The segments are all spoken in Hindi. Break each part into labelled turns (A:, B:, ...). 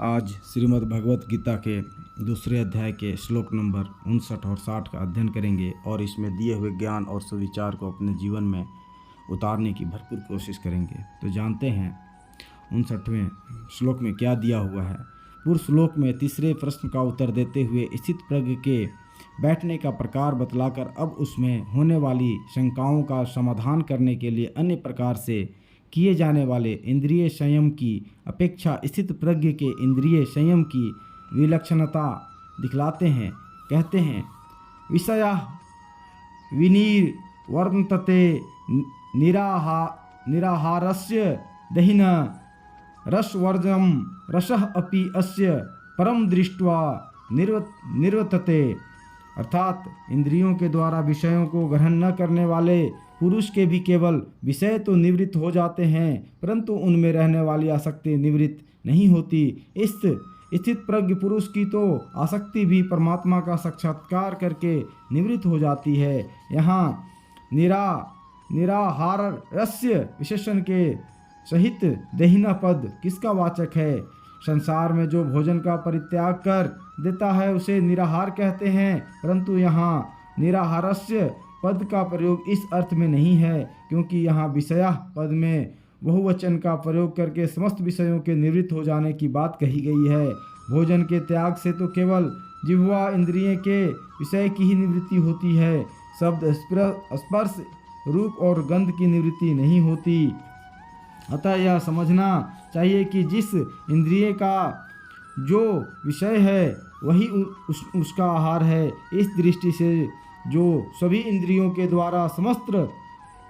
A: आज श्रीमद् भगवत गीता के दूसरे अध्याय के श्लोक नंबर 59 और 60 का अध्ययन करेंगे और इसमें दिए हुए ज्ञान और सुविचार को अपने जीवन में उतारने की भरपूर कोशिश करेंगे। तो जानते हैं 59वें श्लोक में क्या दिया हुआ है। पूर्व श्लोक में तीसरे प्रश्न का उत्तर देते हुए स्थित प्रज्ञ के बैठने का प्रकार बतलाकर अब उसमें होने वाली शंकाओं का समाधान करने के लिए अन्य प्रकार से किए जाने वाले इंद्रिय संयम की अपेक्षा स्थित प्रज्ञ के इंद्रिय संयम की विलक्षणता दिखलाते हैं। कहते हैं, विषया विनिर्वर्तन्ते निराहारस्य दहिन रसवर्जम रसः अपि अस्य परम दृष्ट्वा निर्वर्तते। अर्थात इंद्रियों के द्वारा विषयों को ग्रहण न करने वाले पुरुष के भी केवल विषय तो निवृत्त हो जाते हैं, परंतु उनमें रहने वाली आसक्ति निवृत्त नहीं होती। इस स्थित प्रज्ञ पुरुष की तो आसक्ति भी परमात्मा का साक्षात्कार करके निवृत्त हो जाती है। यहाँ निराहारस्य विशेषण के सहित देहिना पद किसका वाचक है? संसार में जो भोजन का परित्याग कर देता है उसे निराहार कहते हैं, परंतु यहाँ निराहारस्य पद का प्रयोग इस अर्थ में नहीं है, क्योंकि यहाँ विषया पद में बहुवचन का प्रयोग करके समस्त विषयों के निवृत्त हो जाने की बात कही गई है। भोजन के त्याग से तो केवल जिह्वा इंद्रिय के विषय की ही निवृत्ति होती है, शब्द स्पर्श रूप और गंध की निवृत्ति नहीं होती। अतः यह समझना चाहिए कि जिस इंद्रिय का जो विषय है वही उसका आहार है। इस दृष्टि से जो सभी इंद्रियों के द्वारा समस्त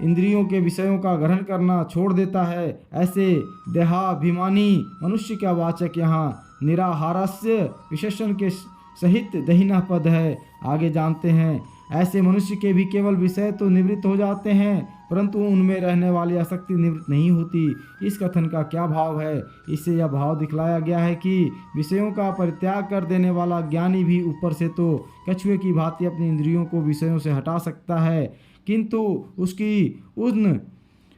A: इंद्रियों के विषयों का ग्रहण करना छोड़ देता है, ऐसे देहाभिमानी मनुष्य का वाचक यहाँ निराहारस्य विशेषण के सहित दहिना पद है। आगे जानते हैं, ऐसे मनुष्य के भी केवल विषय तो निवृत्त हो जाते हैं, परंतु उनमें रहने वाली आसक्ति निवृत्त नहीं होती। इस कथन का क्या भाव है? इससे यह भाव दिखलाया गया है कि विषयों का परित्याग कर देने वाला ज्ञानी भी ऊपर से तो कछुए की भांति अपनी इंद्रियों को विषयों से हटा सकता है, किंतु उसकी उन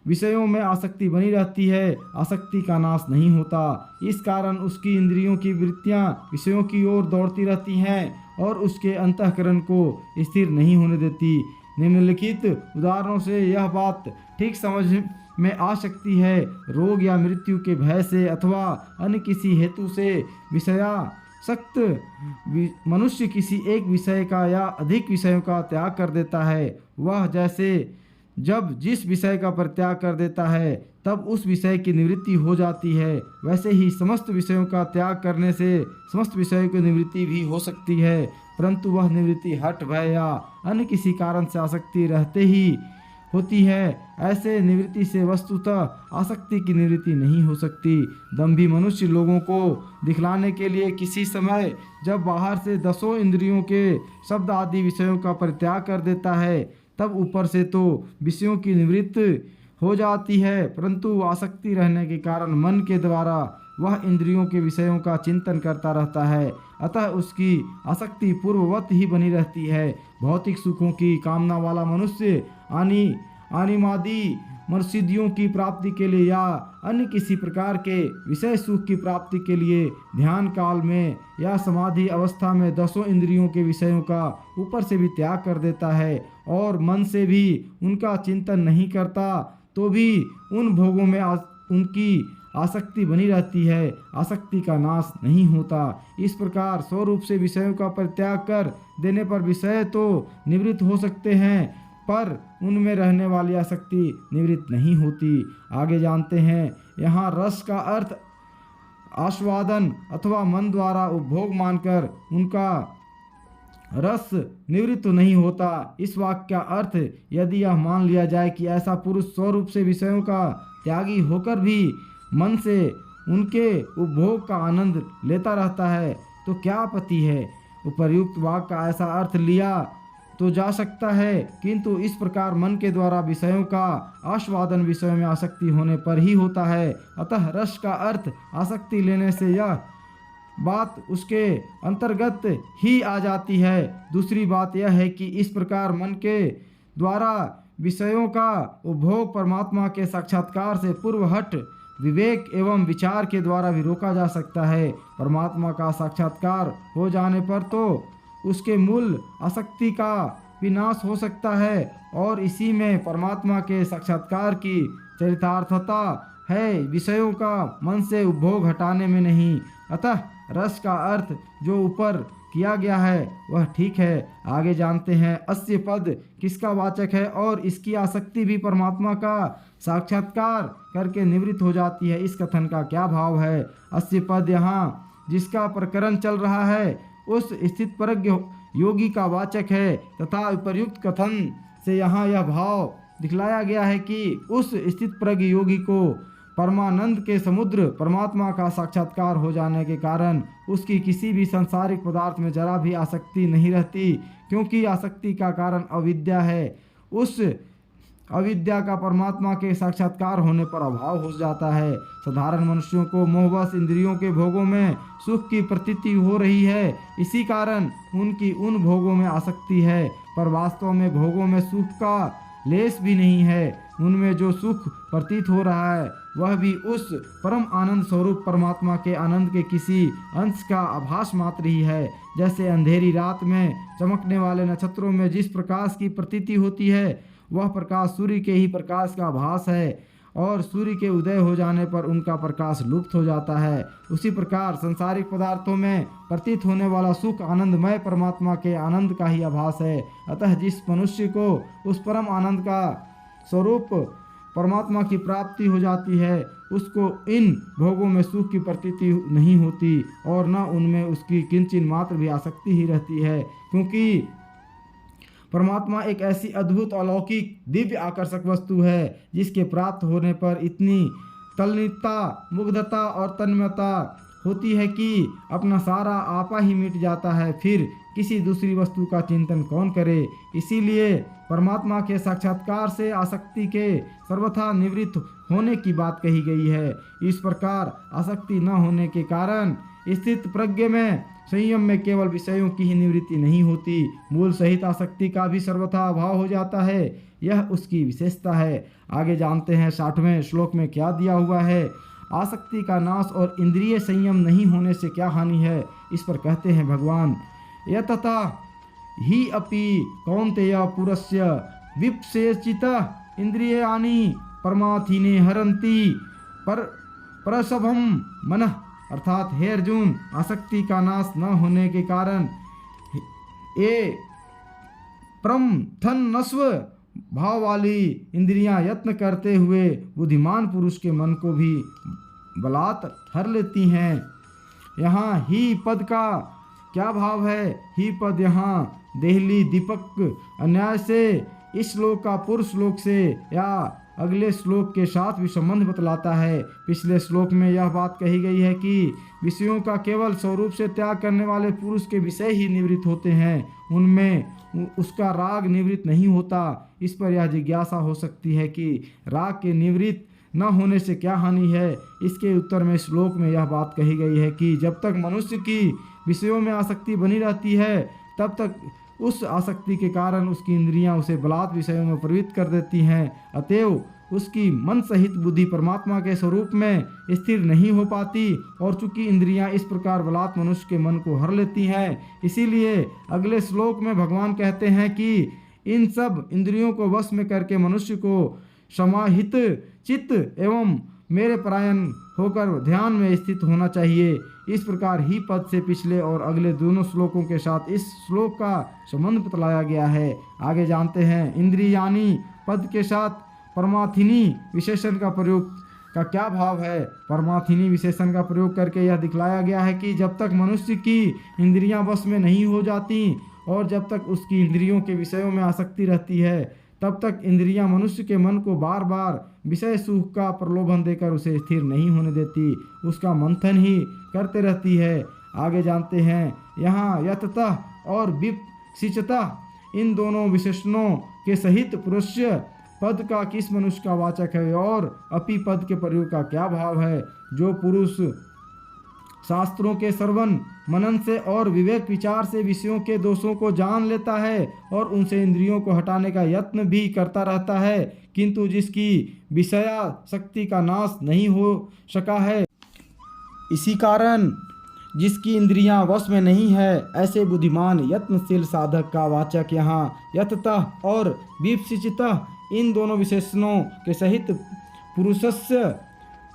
A: विषयों में आसक्ति बनी रहती है, आसक्ति का नाश नहीं होता। इस कारण उसकी इंद्रियों की वृत्तियां विषयों की ओर दौड़ती रहती हैं और उसके अंतःकरण को स्थिर नहीं होने देती। निम्नलिखित उदाहरणों से यह बात ठीक समझ में आ सकती है। रोग या मृत्यु के भय से अथवा अन्य किसी हेतु से विषयासक्त मनुष्य किसी एक विषय का या अधिक विषयों का त्याग कर देता है। वह जैसे जब जिस विषय का परित्याग कर देता है तब उस विषय की निवृत्ति हो जाती है, वैसे ही समस्त विषयों का त्याग करने से समस्त विषयों की निवृत्ति भी हो सकती है, परंतु वह निवृत्ति हठ भय या अन्य किसी कारण से आसक्ति रहते ही होती है। ऐसे निवृत्ति से वस्तुतः आसक्ति की निवृत्ति नहीं हो सकती। दंभी मनुष्य लोगों को दिखलाने के लिए किसी समय जब बाहर से 10 इंद्रियों के शब्द आदि विषयों का परित्याग कर देता है, तब ऊपर से तो विषयों की निवृत्ति हो जाती है, परंतु आसक्ति रहने के कारण मन के द्वारा वह इंद्रियों के विषयों का चिंतन करता रहता है। अतः उसकी आसक्ति पूर्ववत ही बनी रहती है। भौतिक सुखों की कामना वाला मनुष्य आनिमादि मर्सिद्धियों की प्राप्ति के लिए या अन्य किसी प्रकार के विषय सुख की प्राप्ति के लिए ध्यान काल में या समाधि अवस्था में 10 इंद्रियों के विषयों का ऊपर से भी त्याग कर देता है और मन से भी उनका चिंतन नहीं करता, तो भी उन भोगों में उनकी आसक्ति बनी रहती है, आसक्ति का नाश नहीं होता। इस प्रकार स्वरूप से विषयों का परित्याग कर देने पर विषय तो निवृत्त हो सकते हैं, पर उनमें रहने वाली आसक्ति निवृत्त नहीं होती। आगे जानते हैं, यहाँ रस का अर्थ आस्वादन अथवा मन द्वारा उपभोग मानकर उनका रस निवृत्त नहीं होता। इस वाक्य का अर्थ यदि यह मान लिया जाए कि ऐसा पुरुष स्वरूप से विषयों का त्यागी होकर भी मन से उनके उपभोग का आनंद लेता रहता है, तो क्या आपत्ति है? उपर्युक्त वाक्य का ऐसा अर्थ लिया तो जा सकता है, किंतु इस प्रकार मन के द्वारा विषयों का आस्वादन विषयों में आसक्ति होने पर ही होता है। अतः रस का अर्थ आसक्ति लेने से यह बात उसके अंतर्गत ही आ जाती है। दूसरी बात यह है कि इस प्रकार मन के द्वारा विषयों का उपभोग परमात्मा के साक्षात्कार से पूर्व हट विवेक एवं विचार के द्वारा भी रोका जा सकता है। परमात्मा का साक्षात्कार हो जाने पर तो उसके मूल आसक्ति का विनाश हो सकता है और इसी में परमात्मा के साक्षात्कार की चरितार्थता है, विषयों का मन से उपभोग हटाने में नहीं। अतः रस का अर्थ जो ऊपर किया गया है वह ठीक है। आगे जानते हैं अस्य पद किसका वाचक है और इसकी आसक्ति भी परमात्मा का साक्षात्कार करके निवृत्त हो जाती है। इस कथन का क्या भाव है? अस्य पद यहाँ जिसका प्रकरण चल रहा है उस स्थित प्रज्ञ योगी का वाचक है तथा विपर्युक्त कथन से यहाँ यह भाव दिखलाया गया है कि उस स्थित प्रज्ञ योगी को परमानंद के समुद्र परमात्मा का साक्षात्कार हो जाने के कारण उसकी किसी भी सांसारिक पदार्थ में जरा भी आसक्ति नहीं रहती, क्योंकि आसक्ति का कारण अविद्या है। उस अविद्या का परमात्मा के साक्षात्कार होने पर अभाव हो जाता है। साधारण मनुष्यों को मोहवश इंद्रियों के भोगों में सुख की प्रतीति हो रही है, इसी कारण उनकी उन भोगों में आसक्ति है, पर वास्तव में भोगों में सुख का लेस भी नहीं है। उनमें जो सुख प्रतीत हो रहा है वह भी उस परम आनंद स्वरूप परमात्मा के आनंद के किसी अंश का आभास मात्र ही है। जैसे अंधेरी रात में चमकने वाले नक्षत्रों में जिस प्रकाश की प्रतीति होती है वह प्रकाश सूर्य के ही प्रकाश का आभास है और सूर्य के उदय हो जाने पर उनका प्रकाश लुप्त हो जाता है। उसी प्रकार संसारिक पदार्थों में प्रतीत होने वाला सुख आनंदमय परमात्मा के आनंद का ही आभास है। अतः जिस मनुष्य को उस परम आनंद का स्वरूप परमात्मा की प्राप्ति हो जाती है उसको इन भोगों में सुख की प्रतीति नहीं होती और न उनमें उसकी किंचित मात्र भी आसक्ति ही रहती है, क्योंकि परमात्मा एक ऐसी अद्भुत अलौकिक दिव्य आकर्षक वस्तु है जिसके प्राप्त होने पर इतनी तल्लीनता, मुग्धता और तन्मयता होती है कि अपना सारा आपा ही मिट जाता है, फिर किसी दूसरी वस्तु का चिंतन कौन करे। इसीलिए परमात्मा के साक्षात्कार से आसक्ति के सर्वथा निवृत्त होने की बात कही गई है। इस प्रकार आसक्ति न होने के कारण स्थित प्रज्ञ में संयम में केवल विषयों की ही निवृत्ति नहीं होती, मूल सहित आसक्ति का भी सर्वथा अभाव हो जाता है। यह उसकी विशेषता है। आगे जानते हैं 60वें श्लोक में क्या दिया हुआ है। आसक्ति का नाश और इंद्रिय संयम नहीं होने से क्या हानि है। इस पर कहते हैं भगवान, यतता ही अपि कौन्तेय पुरस्य विपसेचित इंद्रियाणि परमार्थीने हरन्ति पर प्रसभम मनः। अर्थात हे अर्जुन, आसक्ति का नाश न होने के कारण ये प्रमथनस्व भाव वाली इंद्रियां यत्न करते हुए बुद्धिमान पुरुष के मन को भी बलात् हर लेती हैं। यहाँ ही पद का क्या भाव है? ही पद यहाँ देहली दीपक अन्याय से इस श्लोक का पूर्व श्लोक से या अगले श्लोक के साथ भी संबंध बतलाता है। पिछले श्लोक में यह बात कही गई है कि विषयों का केवल स्वरूप से त्याग करने वाले पुरुष के विषय ही निवृत्त होते हैं, उनमें उसका राग निवृत्त नहीं होता। इस पर यह जिज्ञासा हो सकती है कि राग के निवृत्त न होने से क्या हानि है। इसके उत्तर में श्लोक में यह बात कही गई है कि जब तक मनुष्य की विषयों में आसक्ति बनी रहती है तब तक उस आसक्ति के कारण उसकी इंद्रियां उसे बलात् विषयों में प्रवृत्त कर देती हैं। अतएव उसकी मन सहित बुद्धि परमात्मा के स्वरूप में स्थिर नहीं हो पाती और चूंकि इंद्रियां इस प्रकार बलात् मनुष्य के मन को हर लेती हैं, इसीलिए अगले श्लोक में भगवान कहते हैं कि इन सब इंद्रियों को वश में करके मनुष्य को समाहित चित्त एवं मेरे परायण होकर ध्यान में स्थित होना चाहिए। इस प्रकार ही पद से पिछले और अगले दोनों श्लोकों के साथ इस श्लोक का संबंध बतलाया गया है। आगे जानते हैं इंद्रियानी पद के साथ परमार्थिनी विशेषण का प्रयोग का क्या भाव है। परमार्थिनी विशेषण का प्रयोग करके यह दिखलाया गया है कि जब तक मनुष्य की इंद्रियां वश में नहीं हो जाती और जब तक उसकी इंद्रियों के विषयों में आसक्ति रहती है तब तक इंद्रियां मनुष्य के मन को बार बार विषय सुख का प्रलोभन देकर उसे स्थिर नहीं होने देती, उसका मंथन ही करते रहती है। आगे जानते हैं यहाँ यततः और विपसिचतः इन दोनों विशेषणों के सहित पुरुष पद का किस मनुष्य का वाचक है और अपि पद के प्रयोग का क्या भाव है। जो पुरुष शास्त्रों के श्रवण मनन से और विवेक विचार से विषयों के दोषों को जान लेता है और उनसे इंद्रियों को हटाने का यत्न भी करता रहता है, किंतु जिसकी विषया शक्ति का नाश नहीं हो सका है, इसी कारण जिसकी इंद्रियां वश में नहीं है, ऐसे बुद्धिमान यत्नशील साधक का वाचक यहाँ यततः और विपसिचितः इन दोनों विशेषणों के सहित पुरुषस्य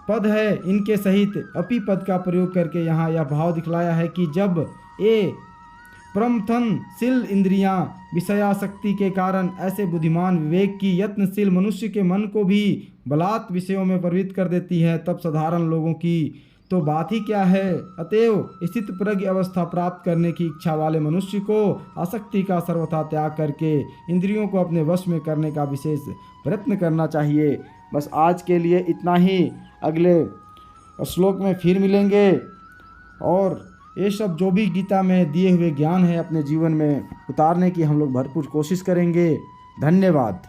A: पद है, इनके सहित अपि पद का प्रयोग करके यहाँ यह भाव दिखलाया है कि जब ये प्रमथनशील इंद्रियां विषयासक्ति के कारण ऐसे बुद्धिमान विवेक की यत्नशील मनुष्य के मन को भी बलात् विषयों में प्रवृत्त कर देती है, तब साधारण लोगों की तो बात ही क्या है। अतएव स्थित प्रज्ञ अवस्था प्राप्त करने की इच्छा वाले मनुष्य को आसक्ति का सर्वथा त्याग करके इंद्रियों को अपने वश में करने का विशेष प्रयत्न करना चाहिए। बस आज के लिए इतना ही, अगले श्लोक में फिर मिलेंगे और ये सब जो भी गीता में दिए हुए ज्ञान है अपने जीवन में उतारने की हम लोग भरपूर कोशिश करेंगे। धन्यवाद।